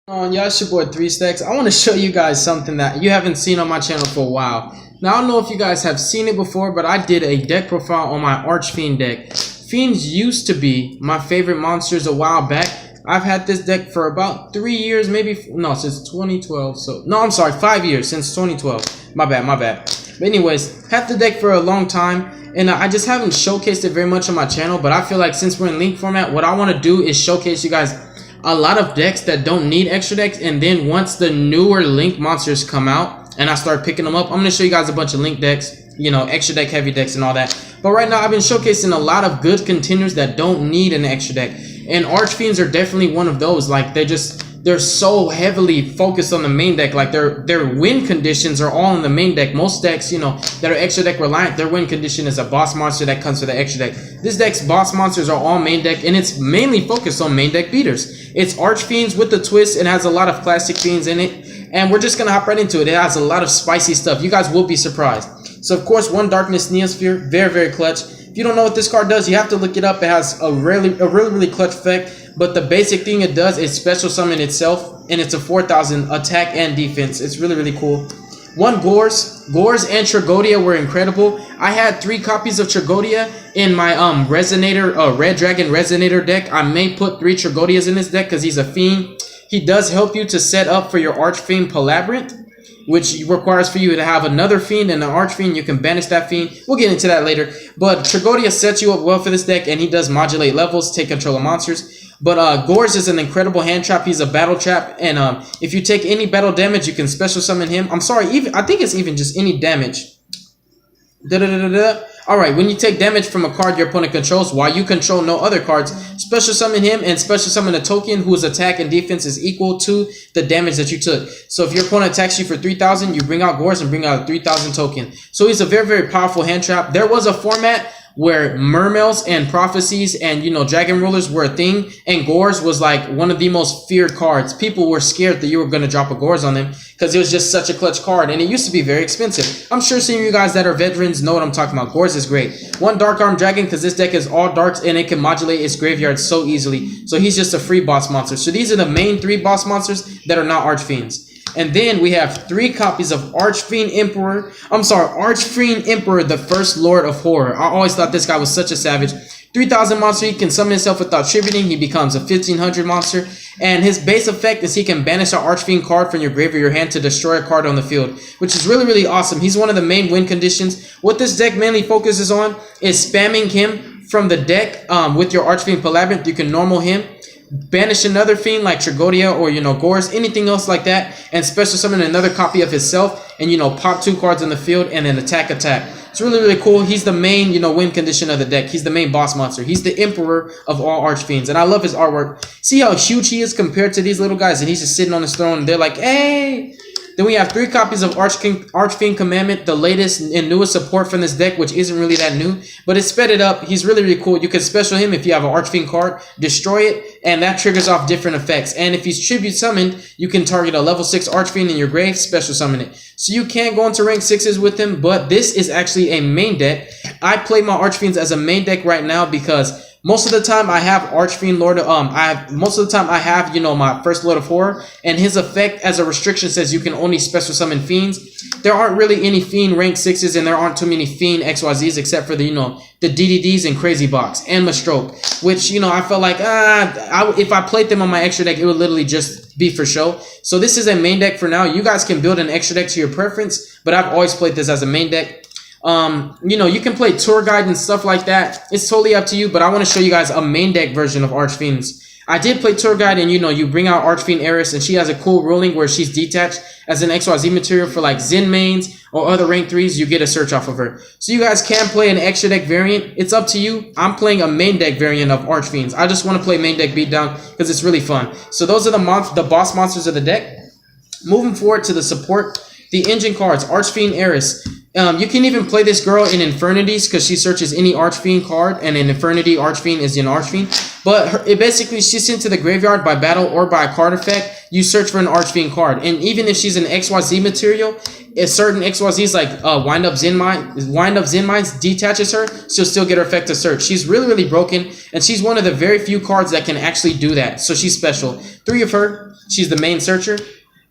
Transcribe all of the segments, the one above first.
Y'all, it's your boy 3 Stacks. I want to show you guys something that you haven't seen on my channel for a while. Now, I don't know if you guys have seen it before, but I did a deck profile on my Archfiend deck. Fiends used to be my favorite monsters a while back. I've had this deck for about 3 years, maybe, no, since 2012. So, no, I'm sorry, 5 years, since 2012. My bad. But anyways, had the deck for a long time, and I just haven't showcased it very much on my channel, but I feel like since we're in link format, what I want to do is showcase you guys a lot of decks that don't need extra decks, and then once the newer link monsters come out and I start picking them up, I'm going to show you guys a bunch of link decks, you know, extra deck, heavy decks, and all that. But right now, I've been showcasing a lot of good contenders that don't need an extra deck, and Archfiends are definitely one of those. Like, they're so heavily focused on the main deck. Like, their win conditions are all in the main deck. Most decks, you know, that are extra deck reliant, their win condition is a boss monster that comes with the extra deck. This deck's boss monsters are all main deck, and it's mainly focused on main deck beaters. It's Archfiends with the twist. It has a lot of classic fiends in it, and we're just gonna hop right into it. It has a lot of spicy stuff. You guys will be surprised. So of course, one Darkness Neosphere, very clutch. If you don't know what this card does, you have to look it up. It has a really clutch effect, but the basic thing it does is special summon itself, and it's a 4,000 attack and defense. It's really cool. One Gores and Tragodia were incredible. I had 3 copies of Tragodia in my Resonator, Red Dragon Resonator deck. I may put 3 Tragodias in this deck because he's a fiend. He does help you to set up for your Archfiend Palabyrinth, which requires for you to have another fiend and an Archfiend. You can banish that fiend. We'll get into that later. But Tragodia sets you up well for this deck, and he does modulate levels, take control of monsters. But Gores is an incredible hand trap. He's a battle trap, and if you take any battle damage, you can special summon him. I'm sorry, I think it's even just any damage. Alright, when you take damage from a card your opponent controls while you control no other cards, special summon him and special summon a token whose attack and defense is equal to the damage that you took. So if your opponent attacks you for 3,000, you bring out Gores and bring out a 3,000 token. So he's a very powerful hand trap. There was a format where Mermails and Prophecies and, you know, Dragon Rulers were a thing, and Gores was like one of the most feared cards. People were scared that you were going to drop a Gores on them because it was just such a clutch card, and it used to be very expensive. I'm sure some of you guys that are veterans know what I'm talking about. Gores is great. One Dark Arm Dragon, because this deck is all darks and it can modulate its graveyard so easily. So he's just a free boss monster. So these are the main 3 boss monsters that are not Archfiends. And then we have 3 copies of Archfiend Emperor, the first Lord of Horror. I always thought this guy was such a savage. 3,000 monster, he can summon himself without tributing. He becomes a 1,500 monster. And his base effect is he can banish an Archfiend card from your grave or your hand to destroy a card on the field, which is really awesome. He's one of the main win conditions. What this deck mainly focuses on is spamming him from the deck with your Archfiend Palabyrinth. You can normal him, banish another fiend like Tragodia or, you know, Gores, anything else like that, and special summon another copy of himself, and, you know, pop 2 cards on the field and then attack. It's really cool. He's the main, you know, win condition of the deck. He's the main boss monster. He's the emperor of all Archfiends, and I love his artwork. See how huge he is compared to these little guys, and he's just sitting on his throne, and they're like, hey. Then we have 3 copies of Archfiend Commandment, the latest and newest support from this deck, which isn't really that new, but it's sped it up. He's really cool. You can special him if you have an Archfiend card, destroy it, and that triggers off different effects. And if he's tribute summoned, you can target a level 6 Archfiend in your grave, special summon it. So you can go into rank 6s with him, but this is actually a main deck. I play my Archfiends as a main deck right now because most of the time I have Archfiend Lord of, I have, you know, my first Lord of Horror, and his effect as a restriction says you can only special summon fiends. There aren't really any fiend rank 6s, and there aren't too many fiend XYZs except for the, you know, the DDDs and Crazy Box and Mastroke, which, you know, I felt like if I played them on my extra deck, it would literally just be for show. So this is a main deck for now. You guys can build an extra deck to your preference, but I've always played this as a main deck. You know, you can play Tour Guide and stuff like that. It's totally up to you, but I want to show you guys a main deck version of Archfiends. I did play Tour Guide, and, you know, you bring out Archfiend Eris, and she has a cool ruling where she's detached as an XYZ material for like Zen mains or other rank 3s. You get a search off of her. So you guys can play an extra deck variant. It's up to you. I'm playing a main deck variant of Archfiends. I just want to play main deck Beatdown because it's really fun. So those are the boss monsters of the deck. Moving forward to the support, the engine cards, Archfiend Eris. You can even play this girl in Infernities because she searches any Archfiend card, and an Infernity Archfiend is an Archfiend. But basically, she's sent to the graveyard by battle or by a card effect. You search for an Archfiend card, and even if she's an XYZ material, if certain XYZs like Wind Up Zen Mines detaches her, she'll still get her effect to search. She's really broken, and she's one of the very few cards that can actually do that. So she's special. 3 of her. She's the main searcher.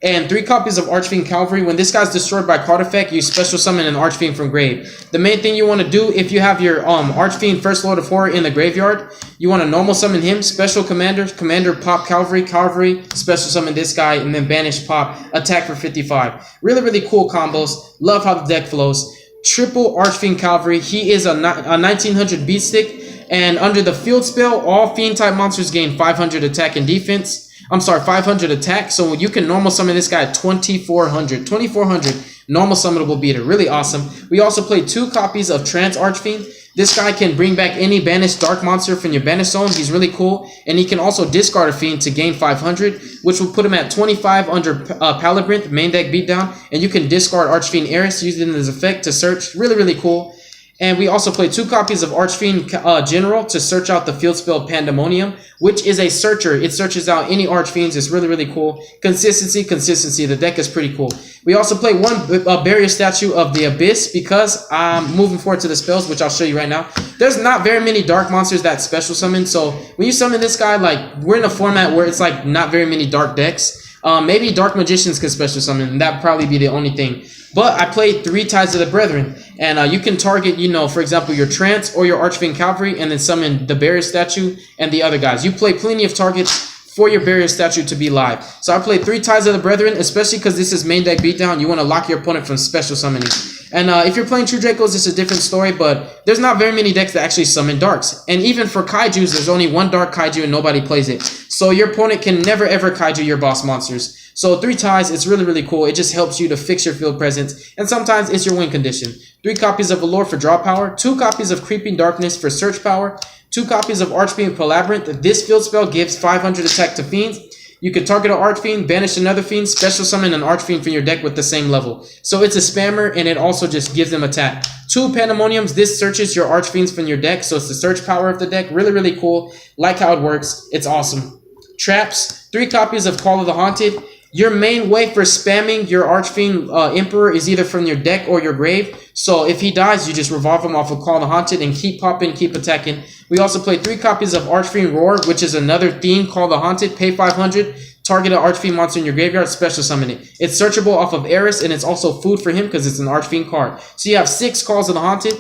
And 3 copies of Archfiend Cavalry. When this guy's destroyed by card effect, you special summon an Archfiend from grave. The main thing you want to do if you have your Archfiend First Lord of Horror in the graveyard, you want to normal summon him, special commander pop Cavalry, special summon this guy, and then banish pop, attack for 55. Really, really cool combos. Love how the deck flows. Triple Archfiend Cavalry. He is a 1900 beat stick, and under the field spell, all fiend type monsters gain 500 attack and defense. I'm sorry, 500 attack. So you can normal summon this guy at 2400. 2400 normal summonable beater. Really awesome. We also play 2 copies of Trance Archfiend. This guy can bring back any banished dark monster from your banish zone. He's really cool. And he can also discard a fiend to gain 500, which will put him at 25 under Palabyrinth, main deck beatdown. And you can discard Archfiend Eris, use it as effect to search. Really, really cool. And we also play 2 copies of Archfiend General to search out the field spell Pandemonium, which is a searcher. It searches out any Archfiends. It's really, really cool. Consistency. The deck is pretty cool. We also play 1 barrier statue of the Abyss because I'm moving forward to the spells, which I'll show you right now. There's not very many dark monsters that special summon. So when you summon this guy, like, we're in a format where it's like not very many dark decks. Maybe Dark Magicians can special summon, and that'd probably be the only thing. But I played 3 Ties of the Brethren, and you can target, you know, for example, your Trance or your Archfiend Cavalry, and then summon the Barrier Statue and the other guys. You play plenty of targets for your Barrier Statue to be live. So I played 3 Ties of the Brethren, especially because this is main deck beatdown. You want to lock your opponent from special summoning. And if you're playing True Dracos, it's a different story, but there's not very many decks that actually summon darks. And even for Kaijus, there's only 1 dark Kaiju and nobody plays it. So your opponent can never ever Kaiju your boss monsters. So 3 ties, it's really, really cool. It just helps you to fix your field presence. And sometimes it's your win condition. 3 copies of Allure for draw power. 2 copies of Creeping Darkness for search power. 2 copies of Archfiend Palabyrinth. This field spell gives 500 attack to fiends. You can target an Archfiend, banish another fiend, special summon an Archfiend from your deck with the same level. So it's a spammer, and it also just gives them attack. 2 Pandemoniums. This searches your Archfiends from your deck, so it's the search power of the deck. Really, really cool. Like how it works. It's awesome. Traps. 3 copies of Call of the Haunted. Your main way for spamming your Archfiend Emperor is either from your deck or your grave. So if he dies, you just revolve him off of Call of the Haunted and keep popping, keep attacking. We also play 3 copies of Archfiend Roar, which is another theme Call of the Haunted. Pay 500, target an Archfiend monster in your graveyard, special summon it. It's searchable off of Eris, and it's also food for him because it's an Archfiend card. So you have 6 Calls of the Haunted.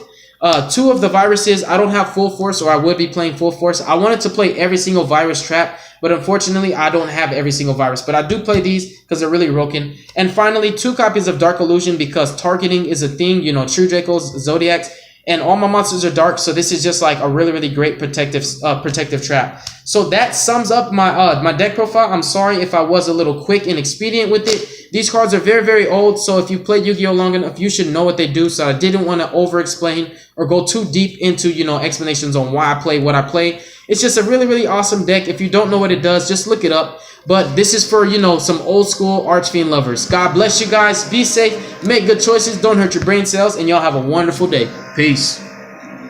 2 of the viruses, I don't have full force, or I would be playing full force. I wanted to play every single virus trap, but unfortunately, I don't have every single virus. But I do play these because they're really broken. And finally, 2 copies of Dark Illusion because targeting is a thing. You know, True Dracos, Zodiacs, and all my monsters are dark. So this is just like a really, really great protective trap. So that sums up my my deck profile. I'm sorry if I was a little quick and expedient with it. These cards are very, very old. So if you played Yu-Gi-Oh long enough, you should know what they do. So I didn't want to over-explain or go too deep into, you know, explanations on why I play what I play. It's just a really, really awesome deck. If you don't know what it does, just look it up. But this is for, you know, some old school Archfiend lovers. God bless you guys. Be safe. Make good choices. Don't hurt your brain cells. And y'all have a wonderful day. Peace.